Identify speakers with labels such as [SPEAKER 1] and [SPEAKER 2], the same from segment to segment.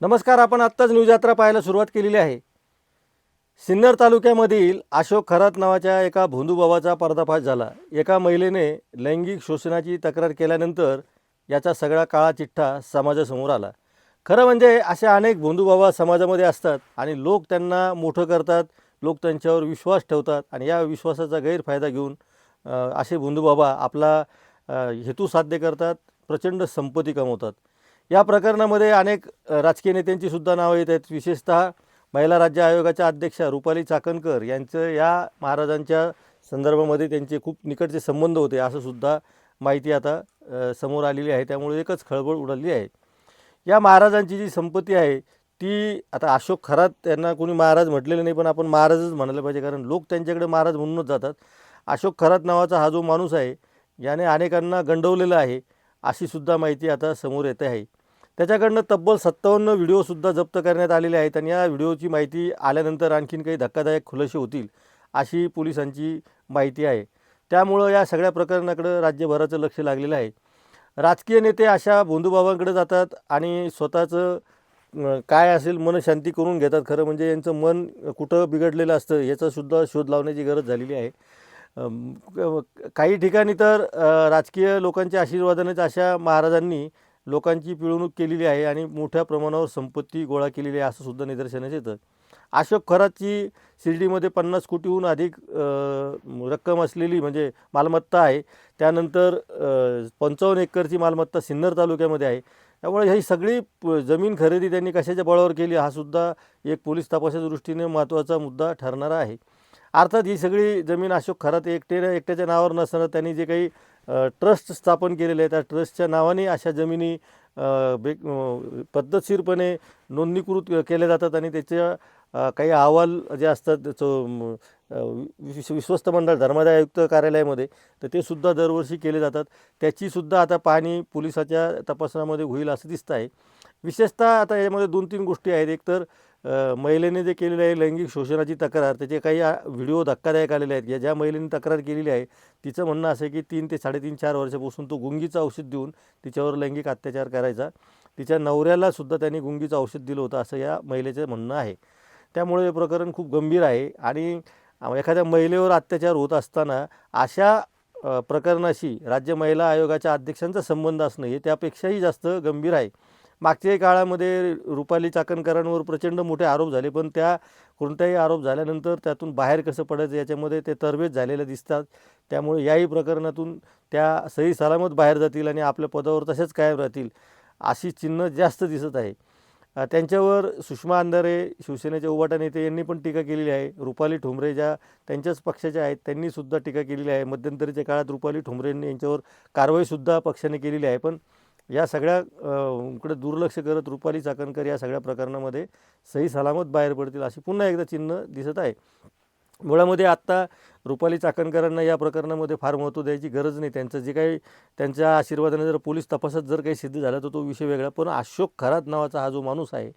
[SPEAKER 1] नमस्कार. आपण आत्ताच न्यूज यात्रा पाहायला सुरुवात केलेली आहे. सिन्नर तालुक्यामधील अशोक खरात नावाच्या एका भोंदूबाबाचा पर्दाफाश झाला. एका महिलेने लैंगिक शोषणाची तक्रार केल्यानंतर याचा सगळा काळा चिठ्ठा समाजासमोर आला. खरं म्हणजे असे अनेक भोंदूबाबा समाजामध्ये असतात आणि लोक त्यांना मोठं करतात, लोक त्यांच्यावर विश्वास ठेवतात आणि या विश्वासाचा गैरफायदा घेऊन असे भोंदूबाबा आपला हेतू साध्य करतात, प्रचंड संपत्ती कमवतात. या प्रकरणामध्ये अनेक राजकीय नेत्यांची सुद्धा नावं येत आहेत. विशेषतः महिला राज्य आयोगाच्या अध्यक्षा रुपाली चाकणकर यांचं या महाराजांच्या संदर्भामध्ये त्यांचे खूप निकटचे संबंध होते असं सुद्धा माहिती आता समोर आलेली आहे. त्यामुळे एकच खळबळ उडाली आहे. या महाराजांची जी संपत्ती आहे ती आता अशोक खरात त्यांना कोणी महाराज म्हटलेलं नाही, पण आपण महाराजच म्हणायला पाहिजे, कारण लोक त्यांच्याकडे महाराज म्हणूनच जातात. अशोक खरात नावाचा हा जो माणूस आहे याने अनेकांना गंडवलेलं आहे अशी सुद्धा माहिती आता समोर येते आहे. त्याच्याकडनं तब्बल 57 व्हिडिओसुद्धा जप्त करण्यात आलेले आहेत आणि या व्हिडिओची माहिती आल्यानंतर आणखीन काही धक्कादायक खुलासे होतील अशी पोलिसांची माहिती आहे. त्यामुळं या सगळ्या प्रकरणाकडं राज्यभराचं लक्ष लागलेलं आहे. राजकीय नेते अशा भोंदूबाबांकडे जातात आणि स्वतःचं काय असेल मनशांती करून घेतात. खरं म्हणजे यांचं मन कुठं बिघडलेलं असतं याचासुद्धा शोध लावण्याची गरज झालेली आहे. काही ठिकाणी तर राजकीय लोकांच्या आशीर्वादानेच अशा महाराजांनी लोकांची पिळवणूक केलेली आहे आणि मोठ्या प्रमाणावर संपत्ती गोळा केलेली आहे असं सुद्धा निदर्शनास येतं. अशोक खरातची शिर्डीमध्ये 50 कोटीहून अधिक रक्कम असलेली म्हणजे मालमत्ता आहे. त्यानंतर 55 एकरची मालमत्ता सिन्नर तालुक्यामध्ये आहे. त्यामुळे ही सगळी जमीन खरेदी त्यांनी कशाच्या बळावर केली हा सुद्धा एक पोलीस तपासाच्या दृष्टीने महत्त्वाचा मुद्दा ठरणारा आहे. अर्थात ही सगळी जमीन अशोक खरात एकट्याच्या नावावर नसताना त्यांनी जे काही ट्रस्ट स्थापन केलेले आहे त्या ट्रस्टच्या नावाने अशा जमिनी पद्धतशीरपणे नोंदणीकृत केल्या जातात आणि त्याच्या काही अहवाल जे असतात त्याचं विश्वस्त मंडळ धर्मादाय आयुक्त कार्यालयामध्ये तर ते सुद्धा दरवर्षी केले जातात. त्याचीसुद्धा आता पाहणी पोलिसाच्या तपासण्यामध्ये होईल असं दिसतं आहे. विशेषतः आता यामध्ये 2-3 गोष्टी आहेत. एक तर महिलेने जे केलेलं आहे लैंगिक शोषणाची तक्रार, त्याचे काही व्हिडिओ धक्कादायक आलेले आहेत. ज्या महिलेने तक्रार केलेली आहे तिचं म्हणणं असं आहे की 3 ते 3.5-4 वर्षापासून तो गुंगीचं औषध देऊन तिच्यावर लैंगिक अत्याचार करायचा. तिच्या नवऱ्यालासुद्धा त्यांनी गुंगीचं औषध दिलं होतं असं या महिलेचं म्हणणं आहे. त्यामुळे हे प्रकरण खूप गंभीर आहे आणि एखाद्या महिलेवर अत्याचार होत असताना अशा प्रकरणाशी राज्य महिला आयोगाच्या अध्यक्षांचा संबंध असणं हे त्यापेक्षाही जास्त गंभीर आहे. मागच्या काळामध्ये रुपाली चाकणकरांवर प्रचंड मोठे आरोप झाले, पण त्या कोणताही आरोप झाल्यानंतर त्यातून बाहेर कसं पडायचं याच्यामध्ये ते तरबेज झालेले दिसतात. त्यामुळे याही प्रकरणातून त्या सही सलामत बाहेर जातील आणि आपल्या पदावर तसेच कायम राहतील अशी चिन्ह जास्त दिसत आहे. त्यांच्यावर सुषमा अंधारे शिवसेनेचे उभाटा नेते यांनी पण टीका केलेली आहे. रुपाली ठोंबरे ज्या त्यांच्याच पक्षाच्या आहेत त्यांनीसुद्धा टीका केलेली आहे. मध्यंतरीच्या काळात रुपाली ठोंबरेंनी यांच्यावर कारवाईसुद्धा पक्षाने केलेली आहे. पण या सगळ्या कडे दुर्लक्ष करत रुपाली चाकणकर या सगळ्या प्रकरणामध्ये सही सलामत बाहेर पडतील अशी पुन्हा एकदा चिन्ह दिसत आहे. मुळामध्ये आत्ता रुपाली चाकणकरांना या प्रकरणामध्ये फार महत्त्व द्यायची गरज नाही. त्यांचं जे काही त्यांच्या आशीर्वादाने जर पोलीस तपासात जर काही सिद्ध झालं तर तो विषय वेगळा. पण अशोक खरात नावाचा हा जो माणूस आहे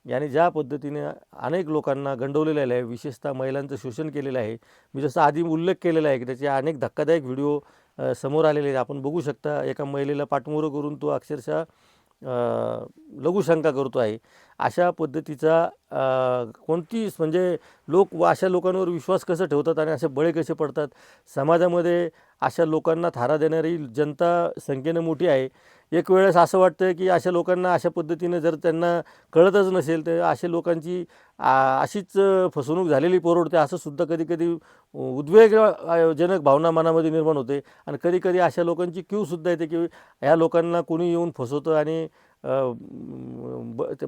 [SPEAKER 1] याने ज्या पद्धतीने अनेक लोकांना गंडवलेलं आहे, विशेषतः महिलांचं शोषण केलेलं आहे. मी जसं आधी उल्लेख केलेला आहे की त्याचे अनेक धक्कादायक व्हिडिओ समोर आलेले आहेत. आपण बघू शकता एका महिलेला पाठमोरं करून तो अक्षरशः लघुशंका करतो आहे. अशा पद्धतीचा कोणतीच म्हणजे लोक अशा लोकांवर विश्वास कसं ठेवतात आणि असे बळे कसे पडतात. समाजामध्ये अशा लोकांना थारा देणारी जनता संख्येनं मोठी आहे. एक वेळेस असं वाटतं की अशा लोकांना अशा पद्धतीने जर त्यांना कळतच नसेल तर अशा लोकांची अशीच फसवणूक झालेली परवडते असं सुद्धा कधीकधी उद्वेगजनक भावना मनामध्ये निर्माण होते आणि कधीकधी अशा लोकांची क्यूसुद्धा येते की ह्या लोकांना कोणी येऊन फसवतं आणि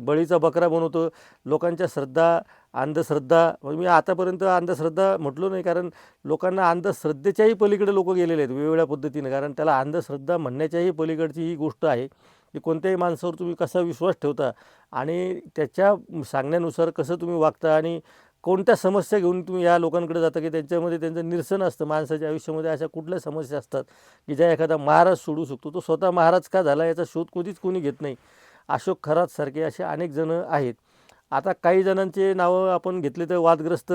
[SPEAKER 1] बळीचा बकरा बनवतो. लोकांच्या श्रद्धा, अंधश्रद्धा, मी आतापर्यंत अंधश्रद्धा म्हटलो नाही, कारण लोकांना अंधश्रद्धेच्याही पलीकडे लोक गेलेले आहेत वेगवेगळ्या पद्धतीने. कारण त्याला अंधश्रद्धा म्हणण्याच्याही पलीकडची ही गोष्ट आहे की कोणत्याही माणसावर तुम्ही कसा विश्वास ठेवता आणि त्याच्या सांगण्यानुसार कसं तुम्ही वागता आणि कोणत्या समस्या घेऊन तुम्ही या लोकांकडे जाता की त्यांच्यामध्ये त्यांचं निरसन असतं. माणसाच्या आयुष्यामध्ये अशा कुठल्या समस्या असतात की ज्या एखादा महाराज सोडू शकतो. तो स्वतः महाराज का झाला याचा शोध कधीच कोणी घेत नाही. अशोक खरातसारखे असे अनेक जण आहेत. आता काही जणांचे नावं आपण घेतले तर वादग्रस्त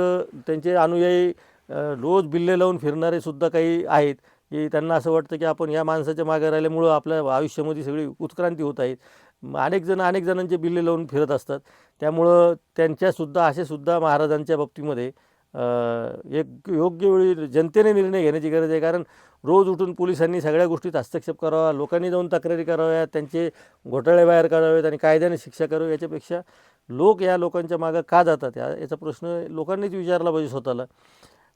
[SPEAKER 1] त्यांचे अनुयायी रोज बिल्ले लावून फिरणारे सुद्धा काही आहेत की त्यांना असं वाटतं की आपण या माणसाच्या मागे राहिल्यामुळं आपल्या आयुष्यामध्ये सगळी उत्क्रांती होत आहेत. अनेक जणांचे बिल्ले लावून फिरत असतात. त्यामुळं असेसुद्धा महाराजांच्या बाबतीमध्ये एक योग्य वेळी जनतेने निर्णय घेण्याची गरज आहे. कारण रोज उठून पोलिसांनी सगळ्या गोष्टीत हस्तक्षेप करावा, लोकांनी जाऊन तक्रारी कराव्यात, त्यांचे घोटाळे बाहेर काढावेत आणि कायद्याने शिक्षा करावी. याच्यापेक्षा या लोकांच्या मागं का जातात याचा प्रश्न लोकांनीच विचारला पाहिजे स्वतःला.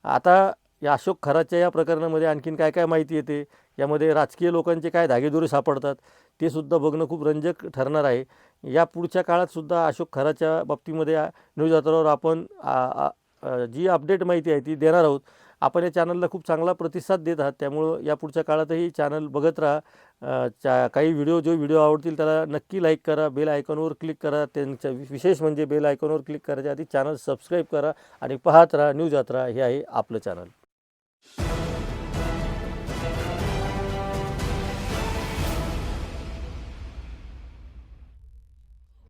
[SPEAKER 1] आता या अशोक खरातच्या या प्रकरणामध्ये आणखीन काय काय माहिती येते, यामध्ये राजकीय लोकांचे काय धागेदोरे सापडतात, ते सुद्धा बघणं खूप रंजक ठरणार आहे. या पुढच्या काळातसुद्धा अशोक खराच्या बाबतीमध्ये न्यूज अथरावर आपण जी अपडेट माहिती आहे ती देणार आहोत. आपण या चॅनलला खूप चांगला प्रतिसाद देत आहात, त्यामुळं या पुढच्या काळातही चॅनल बघत राहा. काही व्हिडिओ आवडतील त्याला नक्की लाईक करा, बेल आयकॉनवर क्लिक करा. विशेष म्हणजे बेल आयकॉनवर क्लिक करायच्या आधी चॅनल सबस्क्राईब करा आणि पाहत राहा न्यूज अथरा. हे आहे आपलं चॅनल.